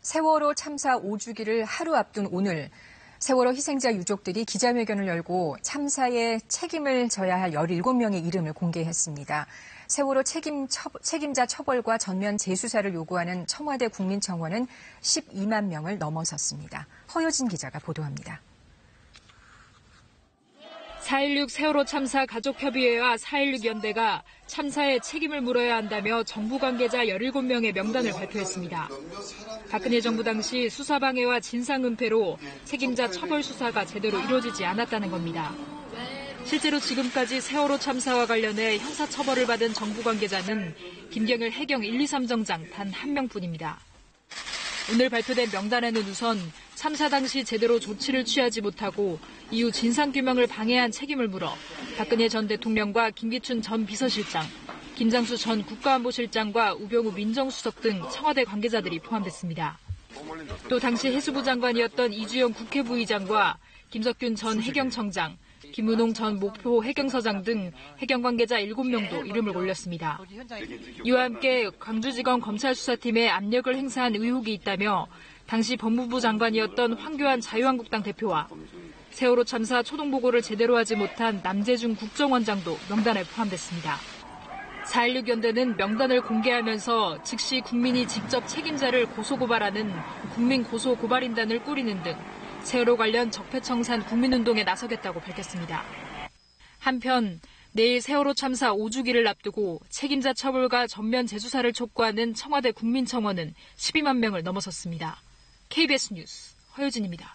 세월호 참사 5주기를 하루 앞둔 오늘 세월호 희생자 유족들이 기자회견을 열고 참사에 책임을 져야 할 17명의 이름을 공개했습니다. 세월호 책임자 처벌과 전면 재수사를 요구하는 청와대 국민청원은 12만 명을 넘어섰습니다. 허효진 기자가 보도합니다. 4.16 세월호 참사 가족협의회와 4.16 연대가 참사에 책임을 물어야 한다며 정부 관계자 17명의 명단을 발표했습니다. 박근혜 정부 당시 수사방해와 진상은폐로 책임자 처벌 수사가 제대로 이루어지지 않았다는 겁니다. 실제로 지금까지 세월호 참사와 관련해 형사처벌을 받은 정부 관계자는 김경일 해경 1, 2, 3정장 단 1명뿐입니다. 오늘 발표된 명단에는 우선 참사 당시 제대로 조치를 취하지 못하고 이후 진상규명을 방해한 책임을 물어 박근혜 전 대통령과 김기춘 전 비서실장, 김장수 전 국가안보실장과 우병우 민정수석 등 청와대 관계자들이 포함됐습니다. 또 당시 해수부 장관이었던 이주영 국회부의장과 김석균 전 해경청장, 김은홍 전 목포 해경서장 등 해경 관계자 7명도 이름을 올렸습니다. 이와 함께 광주지검 검찰수사팀에 압력을 행사한 의혹이 있다며 당시 법무부 장관이었던 황교안 자유한국당 대표와 세월호 참사 초동보고를 제대로 하지 못한 남재중 국정원장도 명단에 포함됐습니다. 4.16 연대는 명단을 공개하면서 즉시 국민이 직접 책임자를 고소고발하는 국민고소고발인단을 꾸리는 등 세월호 관련 적폐청산 국민운동에 나서겠다고 밝혔습니다. 한편 내일 세월호 참사 5주기를 앞두고 책임자 처벌과 전면 재수사를 촉구하는 청와대 국민청원은 12만 명을 넘어섰습니다. KBS 뉴스 허효진입니다.